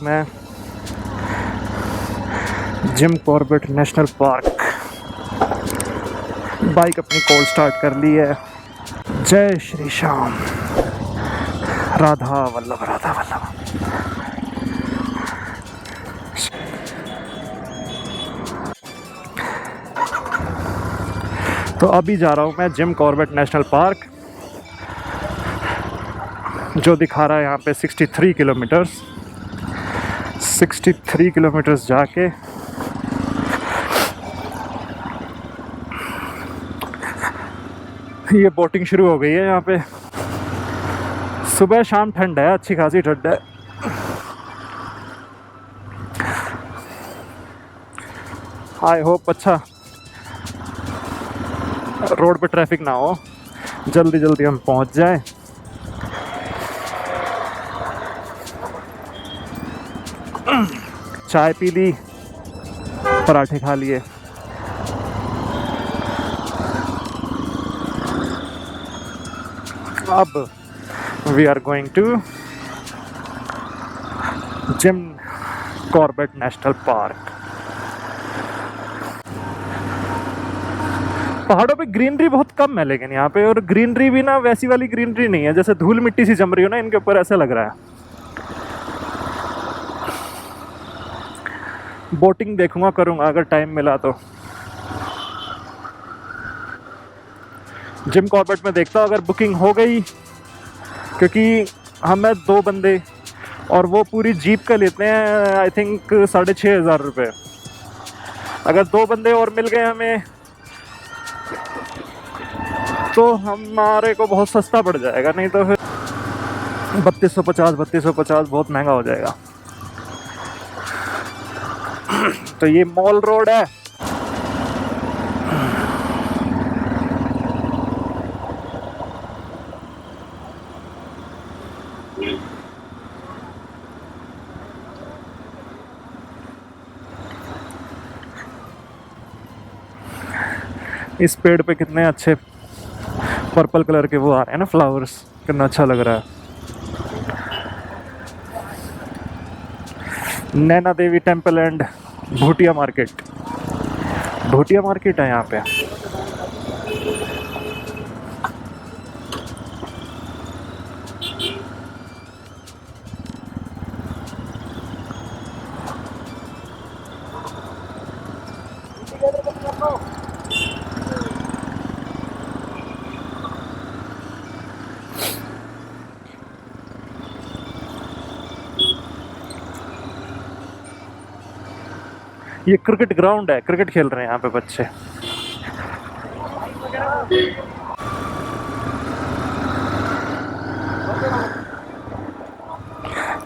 मैं gym Corbett national park. Bike अपनी cold start कर ली है। जय श्री श्याम, राधा वल्लभ राधा वल्लभ। तो अभी जा रहा हूँ मैं जिम कॉर्बेट नेशनल पार्क, जो दिखा रहा है यहाँ पे 63 किलोमीटर्स। 63 किलोमीटर्स जाके ये बोटिंग शुरू हो गई है यहाँ पे। सुबह शाम ठंड है, अच्छी खासी ठंड है। आई होप अच्छा रोड पे ट्रैफिक ना हो, जल्दी जल्दी हम पहुँच जाएं। चाय पी ली, पराठे खा लिए। अब we are going to Jim Corbett national park. पहाड़ों पे ग्रीनरी बहुत कम है लेकिन यहाँ पे, और ग्रीनरी भी ना वैसी वाली ग्रीनरी नहीं है जैसे धूल मिट्टी सी जम रही हो ना इनके ऊपर, ऐसा लग रहा है। बोटिंग देखूंगा, करूंगा अगर टाइम मिला तो। जिम कॉर्बेट में देखता हूँ अगर बुकिंग हो गई, क्योंकि हम हैं 2 बंदे और वो पूरी जीप का लेते हैं आई थिंक 6,500 रुपये। अगर 2 बंदे और मिल गए हमें तो हमारे को बहुत सस्ता पड़ जाएगा, नहीं तो फिर 3250 बहुत महंगा हो जाएगा। तो ये मॉल रोड है। इस पेड़ पे कितने अच्छे पर्पल कलर के वो आ रहे हैं ना फ्लावर्स, कितना अच्छा लग रहा है। Naina Devi temple and Bhutia market. Bhutia market है यहाँ पे। ये क्रिकेट ग्राउंड है, क्रिकेट खेल रहे हैं यहाँ पे बच्चे।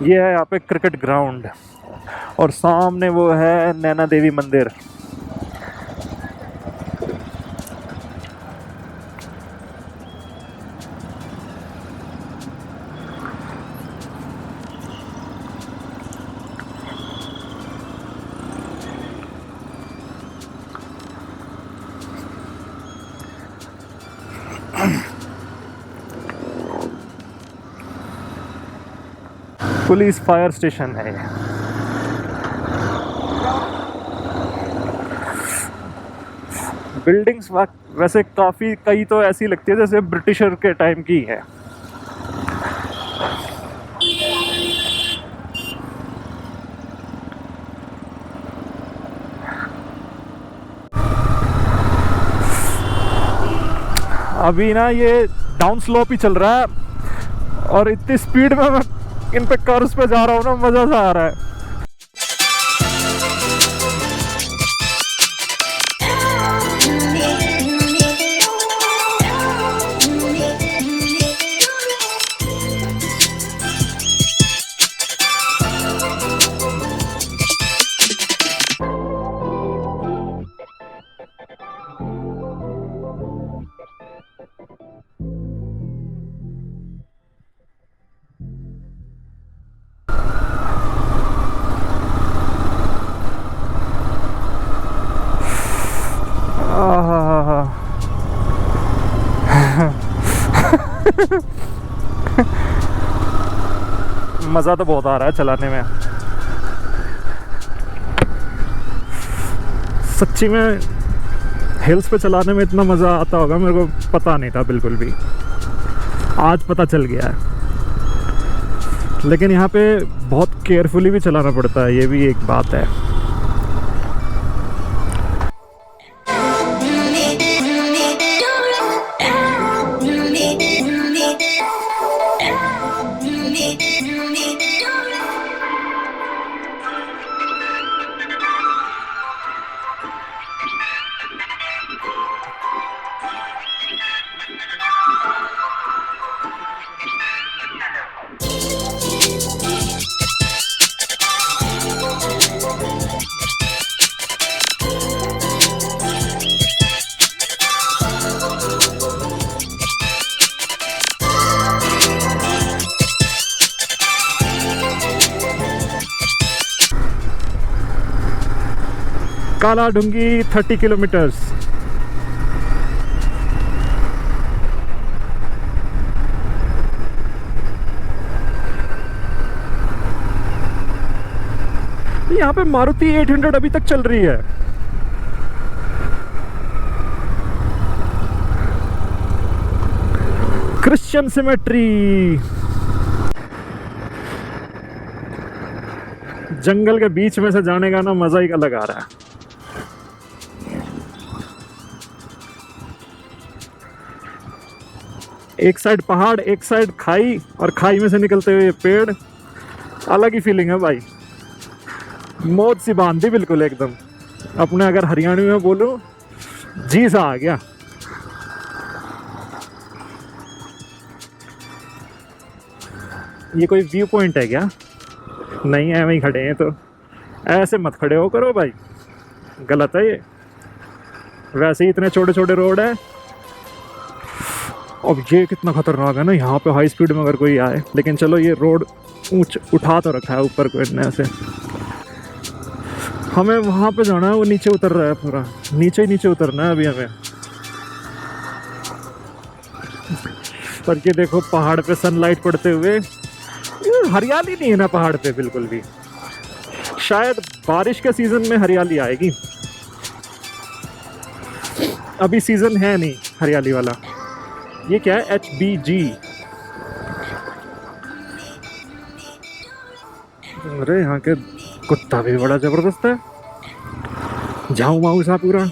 ये है यहाँ पे क्रिकेट ग्राउंड, और सामने वो है नैना देवी मंदिर। पुलिस फायर स्टेशन है ये। बिल्डिंग्स वैसे काफ़ी, कई तो ऐसी लगती है जैसे ब्रिटिशर के टाइम की है। अभी ना ये डाउन स्लोप ही चल रहा है, और इतनी स्पीड में मैं इन पे कर्व्स पे जा रहा हूँ ना, मज़ा सा आ रहा है। मज़ा तो बहुत आ रहा है चलाने में। सच्ची में हिल्स पे चलाने में इतना मज़ा आता होगा मेरे को पता नहीं था बिल्कुल भी, आज पता चल गया है। लेकिन यहाँ पे बहुत केयरफुली भी चलाना पड़ता है, ये भी एक बात है। काला डूंगी 30 किलोमीटर्स। यहाँ पे मारुति 800 अभी तक चल रही है। Christian symmetry. जंगल के बीच में से जाने का ना मजा ही अलग आ रहा है। एक साइड पहाड़, एक साइड खाई, और खाई में से निकलते हुए पेड़, अलग ही फीलिंग है भाई। मौज सी बांधी बिल्कुल एकदम। अपने अगर हरियाणवी में बोलूं, जी सा आ गया। ये कोई व्यू पॉइंट है क्या? नहीं है, वहीं खड़े हैं तो ऐसे मत खड़े हो करो भाई, गलत है ये। वैसे ही इतने छोटे छोटे रोड है। अब ये कितना खतरनाक है ना, यहाँ पे हाई स्पीड में अगर कोई आए। लेकिन चलो, ये रोड उठा तो रखा है ऊपर को इतने से। हमें वहाँ पे जाना है, वो नीचे उतर रहा है, पूरा नीचे ही नीचे उतरना है अभी हमें। पर ये देखो, पहाड़ पे सनलाइट पड़ते हुए, हरियाली नहीं है ना पहाड़ पे बिल्कुल भी। शायद बारिश के सीजन में हरियाली आएगी, अभी सीजन है नहीं हरियाली वाला। ये क्या है? HBG। अरे यहाँ के कुत्ता भी बड़ा जबरदस्त है, झाऊ माऊ सा पूरा।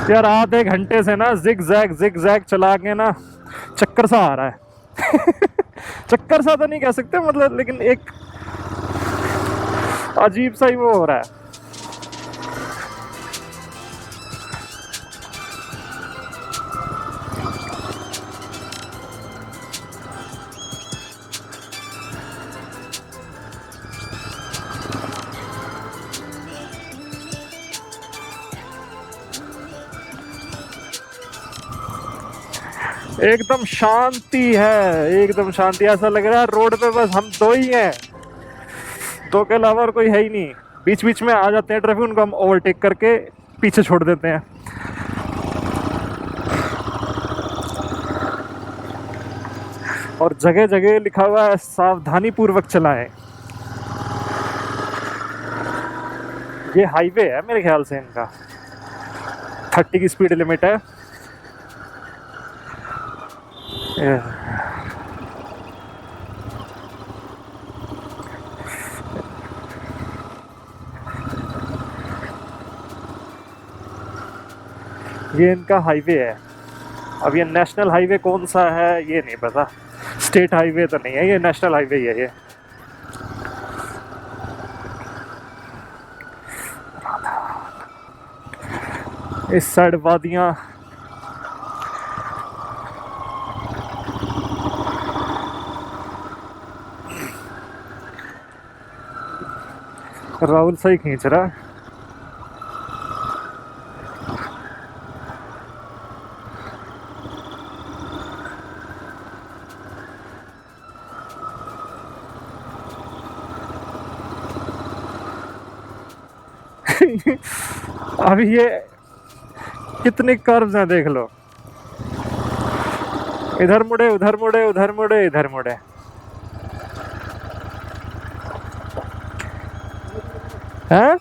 यार आधे घंटे से ना जिग जैग चला के ना चक्कर सा आ रहा है। चक्कर सा तो नहीं कह सकते मतलब, लेकिन एक अजीब सा ही वो हो रहा है। एकदम शांति है, एकदम शांति। ऐसा लग रहा है रोड पे बस हम दो ही हैं, दो के अलावा और कोई है ही नहीं। बीच बीच में आ जाते हैं ट्रैफिक, उनको हम ओवरटेक करके पीछे छोड़ देते हैं। और जगह जगह लिखा हुआ है सावधानी पूर्वक चलाएं। ये हाईवे है मेरे ख्याल से, इनका 30 की स्पीड लिमिट है। ये इनका हाईवे है। अब ये नेशनल हाईवे कौन सा है ये नहीं पता, स्टेट हाईवे तो नहीं है, ये नेशनल हाईवे ही है ये। इस साइड वादियाँ, राहुल सही खींच रहा है। अभी ये कितने कर्व्स हैं देख लो, इधर मुड़े उधर मुड़े उधर मुड़े इधर मुड़े। हैं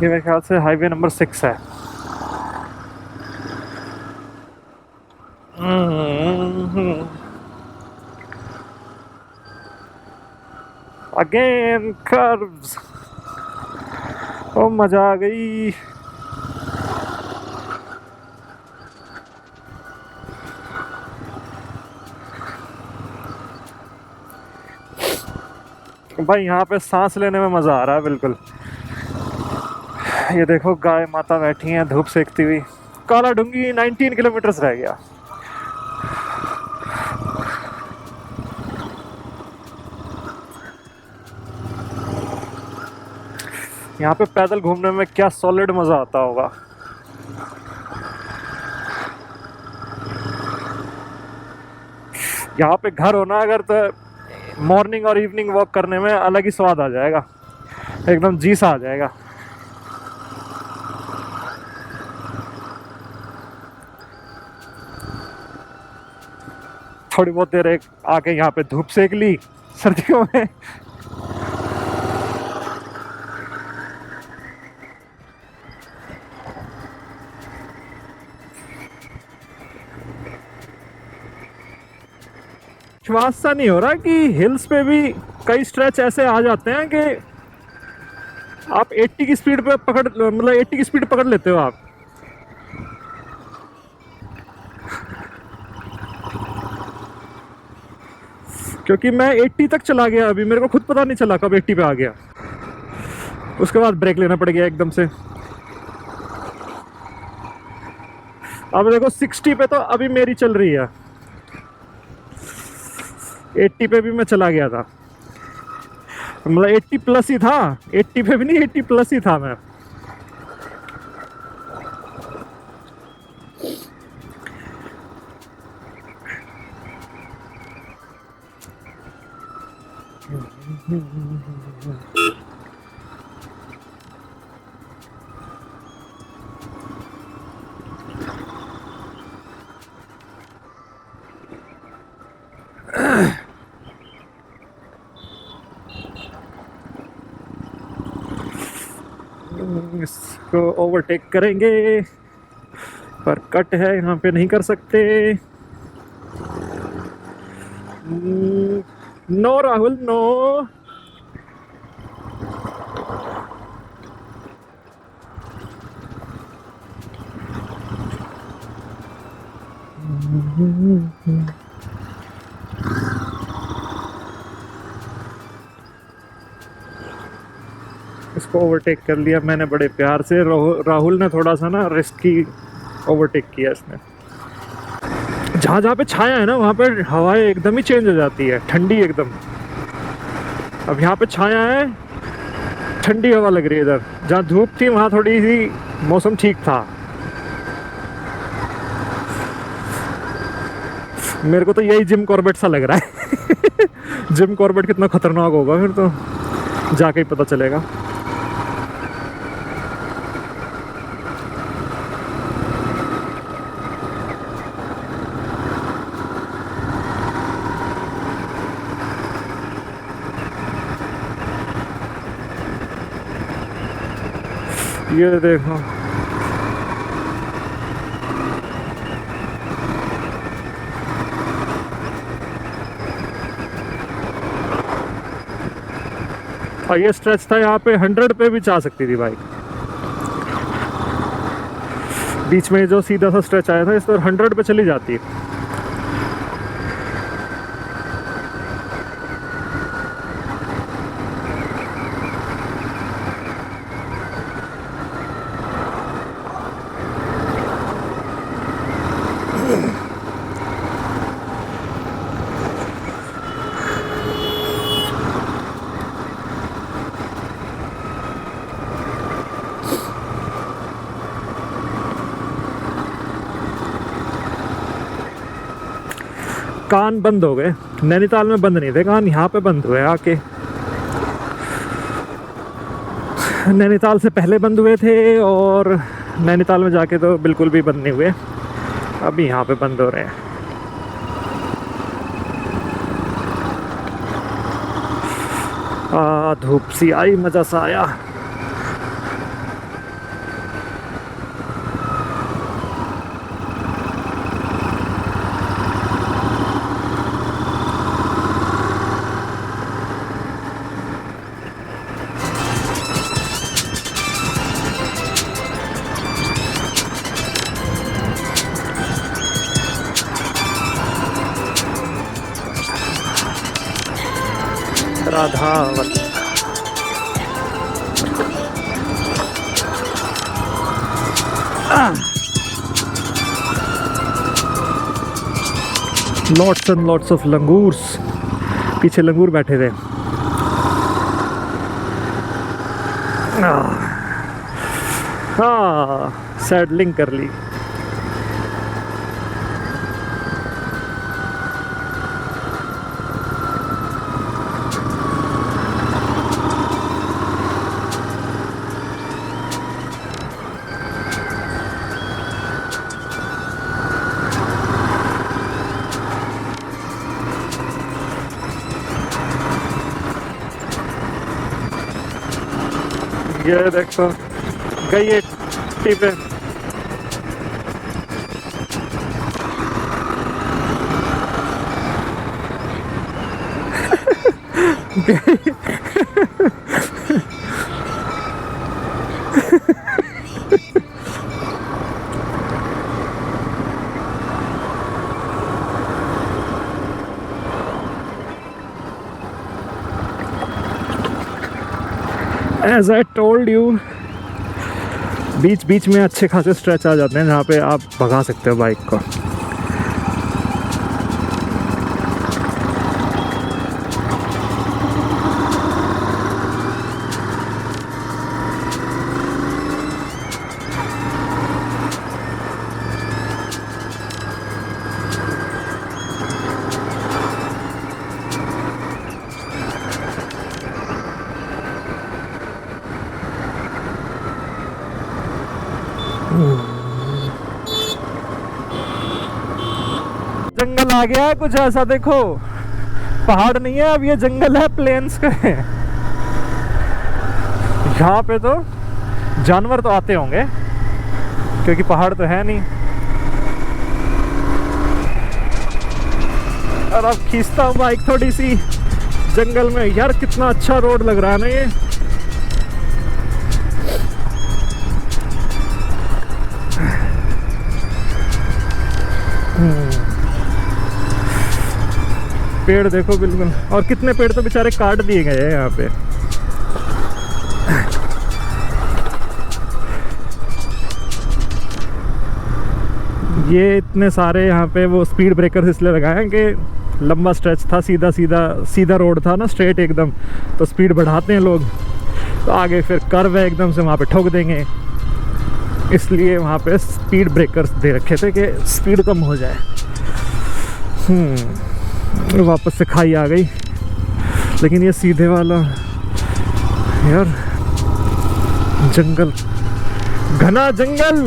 ये मेरे ख्याल से हाईवे नंबर 6 है। अगेन कर्व्स, ओ मजा आ गई। भाई यहाँ पे सांस लेने में मजा आ रहा है बिल्कुल। ये देखो गाय माता बैठी हैं धूप सेकती हुई। काला डूंगी 19 किलोमीटर रह गया। यहाँ पे पैदल घूमने में क्या सॉलिड मजा आता होगा। यहाँ पे घर होना अगर तो मॉर्निंग और इवनिंग वॉक करने में अलग ही स्वाद आ जाएगा, एकदम जी सा आ जाएगा। थोड़ी बहुत देर एक आके यहाँ पे धूप सेक ली सर्दियों में। विश्वास सा नहीं हो रहा कि हिल्स पे भी कई स्ट्रेच ऐसे आ जाते हैं कि आप 80 की स्पीड पे पकड़, मतलब 80 की स्पीड पकड़ लेते हो आप। क्योंकि मैं 80 तक चला गया, अभी मेरे को खुद पता नहीं चला कब 80 पे आ गया। उसके बाद ब्रेक लेना पड़ गया एकदम से। अब देखो 60 पे तो अभी मेरी चल रही है, 80 पे भी मैं चला गया था, मतलब 80 प्लस ही था, 80 पे भी नहीं 80 प्लस ही था मैं। इसको ओवरटेक करेंगे पर कट है, यहाँ पे नहीं कर सकते। No Rahul no. इसको ओवरटेक कर लिया मैंने बड़े प्यार से। राहुल ने थोड़ा सा ना रिस्की ओवरटेक किया इसने। जहाँ जहाँ पे छाया है ना वहाँ पे हवाएं एकदम ही चेंज हो जाती है, ठंडी एकदम। अब यहाँ पे छाया है, ठंडी हवा लग रही है। इधर जहाँ धूप थी वहाँ थोड़ी सी मौसम ठीक था। मेरे को तो यही जिम कॉर्बेट सा लग रहा है। जिम कॉर्बेट कितना खतरनाक होगा फिर तो जाके ही पता चलेगा। ये देखो और ये स्ट्रेच था, यहाँ पे 100 पे भी जा सकती थी बाइक। बीच में जो सीधा सा स्ट्रेच आया था इस पर 100 पे चली जाती है। कान बंद हो गए, नैनीताल में बंद नहीं थे कान, यहाँ पे बंद हुए आके। नैनीताल से पहले बंद हुए थे और नैनीताल में जाके तो बिल्कुल भी बंद नहीं हुए, अभी यहाँ पे बंद हो रहे हैं। धूप सी आई, मज़ा सा आया। Radhavan lots and lots of langurs, पीछे लंगूर बैठे थे। हाँ, सैडलिंग कर ली। ये देखो गई है टिप है। As I told you, बीच बीच में अच्छे खासे स्ट्रेच आ जाते हैं जहाँ पे आप भगा सकते हो बाइक को। जंगल आ गया है कुछ ऐसा, देखो पहाड़ नहीं है अब, ये जंगल है, प्लेन्स का है। यहाँ पे तो जानवर तो आते होंगे क्योंकि पहाड़ तो है नहीं। और अब खींचता हूँ बाइक थोड़ी सी जंगल में। यार कितना अच्छा रोड लग रहा है ना ये। पेड़ देखो बिल्कुल, और कितने पेड़ तो बेचारे काट दिए गए हैं यहाँ पे। ये इतने सारे यहाँ पे वो स्पीड ब्रेकर्स इसलिए लगाए हैं कि लंबा स्ट्रेच था, सीधा सीधा सीधा रोड था ना, स्ट्रेट एकदम, तो स्पीड बढ़ाते हैं लोग, तो आगे फिर कर्व है एकदम से, वहाँ पे ठोक देंगे, इसलिए वहाँ पे स्पीड ब्रेकर्स दे रखे थे कि स्पीड कम हो जाए। वापस से खाई आ गई, लेकिन ये सीधे वाला यार, जंगल, घना जंगल,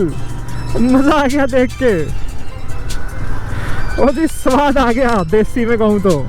मजा आ गया देख के। और जी स्वाद आ गया देसी में कहूँ तो।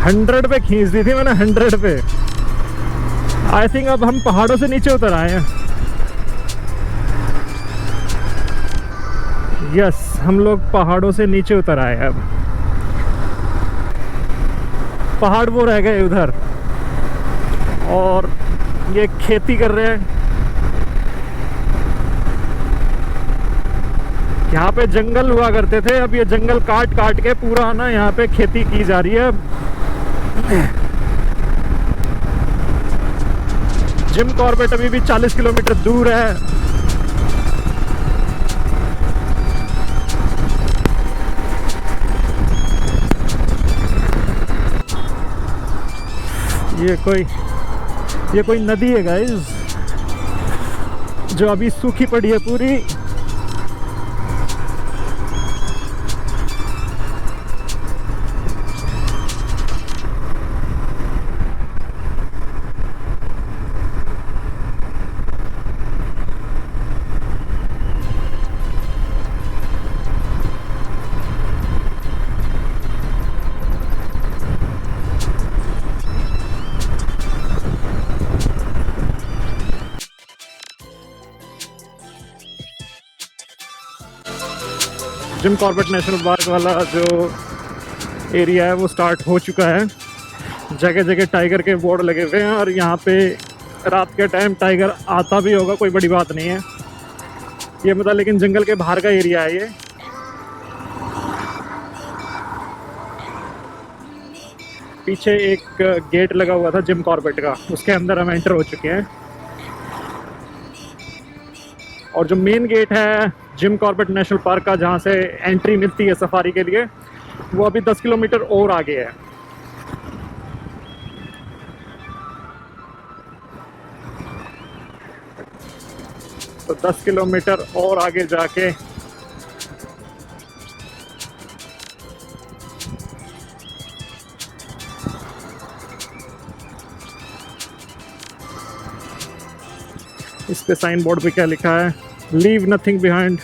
100 पे खींच दी थी मैंने, 100 पे। आई थिंक अब हम पहाड़ों से नीचे उतर आए हैं। यस, हम लोग पहाड़ों से नीचे उतर आए हैं। अब पहाड़ वो रह गए उधर, और ये खेती कर रहे हैं। यहाँ पे जंगल हुआ करते थे, अब ये जंगल काट काट के पूरा ना यहाँ पे खेती की जा रही है। जिम कॉर्बेट अभी भी 40 किलोमीटर दूर है। ये कोई नदी है गाइस, जो अभी सूखी पड़ी है पूरी। जिम कॉर्बेट नेशनल पार्क वाला जो एरिया है वो स्टार्ट हो चुका है। जगह जगह टाइगर के बोर्ड लगे हुए हैं, और यहाँ पे रात के टाइम टाइगर आता भी होगा, कोई बड़ी बात नहीं है ये, मतलब लेकिन जंगल के बाहर का एरिया है ये। पीछे एक गेट लगा हुआ था जिम कॉर्बेट का, उसके अंदर हम एंटर हो चुके हैं। और जो मेन गेट है जिम कॉर्बेट नेशनल पार्क का, जहाँ से एंट्री मिलती है सफारी के लिए, वो अभी 10 किलोमीटर और आगे है। तो 10 किलोमीटर और आगे जाके इस पे साइन बोर्ड पे क्या लिखा है? Leave nothing behind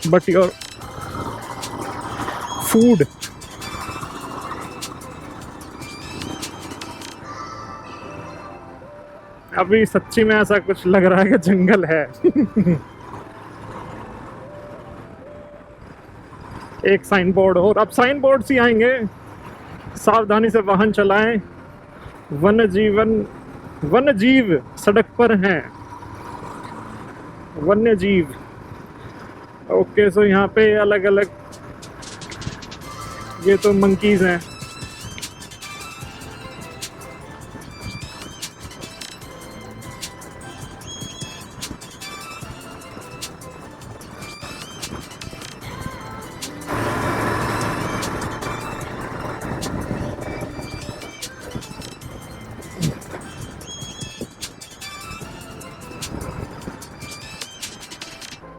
but your food. अभी सच्ची में ऐसा कुछ लग रहा है कि जंगल है। एक साइन बोर्ड और, अब साइन बोर्ड ही आएंगे। सावधानी से वाहन चलाएं, वन्य जीव सड़क पर हैं। वन्य जीव। ओके, सो यहाँ पे अलग अलग, ये तो मंकीज हैं।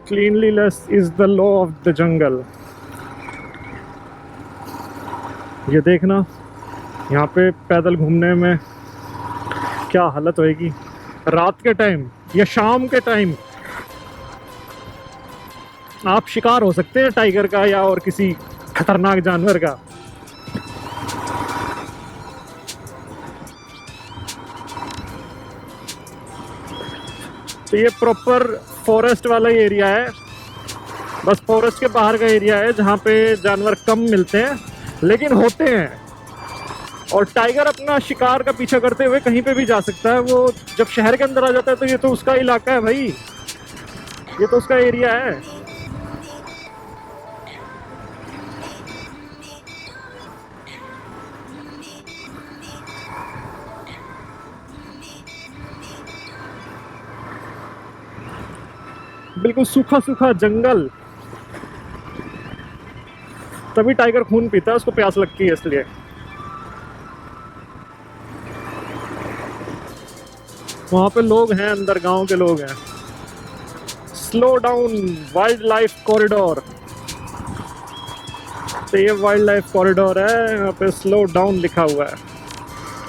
Cleanliness is the law of the jungle। ये देखना, यहाँ पे पैदल घूमने में क्या हालत होएगी रात के टाइम या शाम के टाइम। आप शिकार हो सकते हैं टाइगर का या और किसी खतरनाक जानवर का। तो ये प्रॉपर फॉरेस्ट वाला एरिया है, बस फॉरेस्ट के बाहर का एरिया है जहाँ पे जानवर कम मिलते हैं लेकिन होते हैं। और टाइगर अपना शिकार का पीछा करते हुए कहीं पे भी जा सकता है। वो जब शहर के अंदर आ जाता है तो ये तो उसका इलाका है भाई, ये तो उसका एरिया है। बिल्कुल सूखा सूखा जंगल, तभी टाइगर खून पीता है, उसको प्यास लगती है इसलिए। वहां पे लोग हैं, अंदर गांव के लोग हैं। Slow down wild life corridor. तो ये वाइल्ड लाइफ कॉरिडोर है, यहाँ पे स्लो डाउन लिखा हुआ है।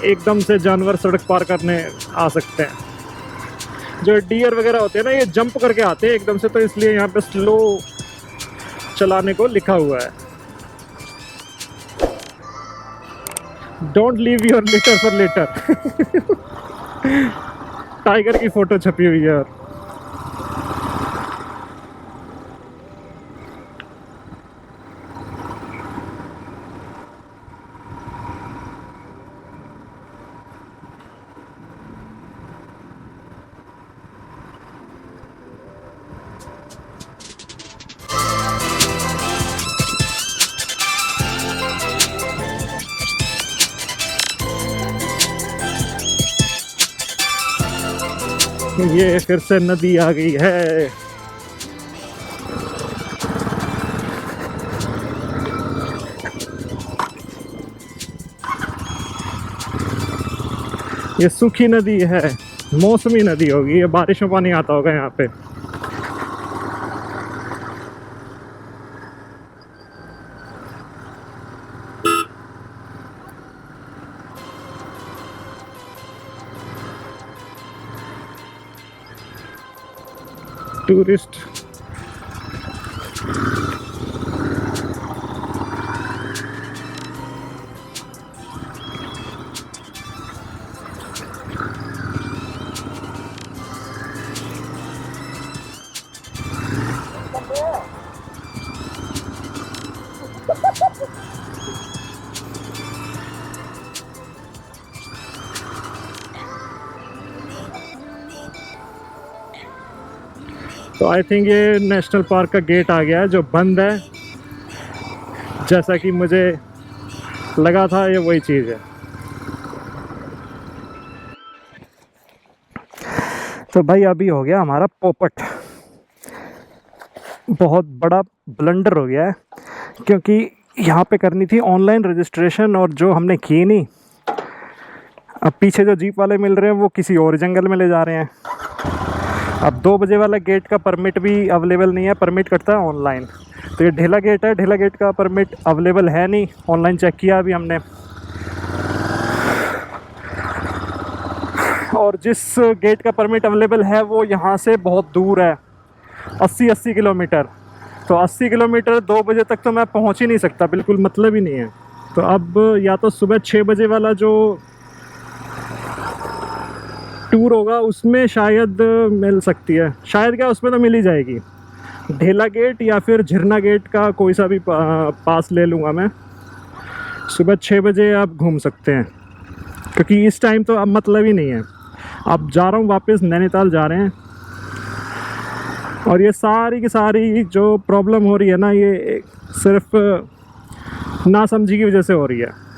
एकदम से जानवर सड़क पार करने आ सकते हैं। जो डियर वगैरह होते हैं ना, ये जंप करके आते हैं एकदम से, तो इसलिए यहाँ पे स्लो चलाने को लिखा हुआ है। Don't leave your letter for later. Tiger की फोटो छपी हुई है यार। ये फिर से नदी आ गई है। ये सूखी नदी है, मौसमी नदी होगी, ये बारिश में पानी आता होगा यहाँ पे। टूरिस्ट तो आई थिंक ये नेशनल पार्क का गेट आ गया है जो बंद है, जैसा कि मुझे लगा था ये वही चीज़ है। तो भाई अभी हो गया हमारा पोपट, बहुत बड़ा ब्लंडर हो गया है, क्योंकि यहाँ पे करनी थी ऑनलाइन रजिस्ट्रेशन और जो हमने की नहीं। अब पीछे जो जीप वाले मिल रहे हैं वो किसी और जंगल में ले जा रहे हैं। अब 2 बजे वाला गेट का परमिट भी अवेलेबल नहीं है, परमिट कटता है ऑनलाइन। तो ये ढेला गेट है, ढेला गेट का परमिट अवेलेबल है नहीं, ऑनलाइन चेक किया अभी हमने। और जिस गेट का परमिट अवेलेबल है वो यहाँ से बहुत दूर है, 80 किलोमीटर। तो 80 किलोमीटर 2 बजे तक तो मैं पहुँच ही नहीं सकता, बिल्कुल मतलब ही नहीं है। तो अब या तो सुबह 6 बजे वाला जो टूर होगा उसमें शायद मिल सकती है, शायद क्या उसमें तो मिल ही जाएगी। ढेला गेट या फिर झरना गेट का कोई सा भी पास ले लूँगा मैं। सुबह 6 बजे आप घूम सकते हैं, क्योंकि इस टाइम तो अब मतलब ही नहीं है। अब जा रहा हूँ वापस, नैनीताल जा रहे हैं। और ये सारी की सारी जो प्रॉब्लम हो रही है ना, ये सिर्फ नासमझी की वजह से हो रही है।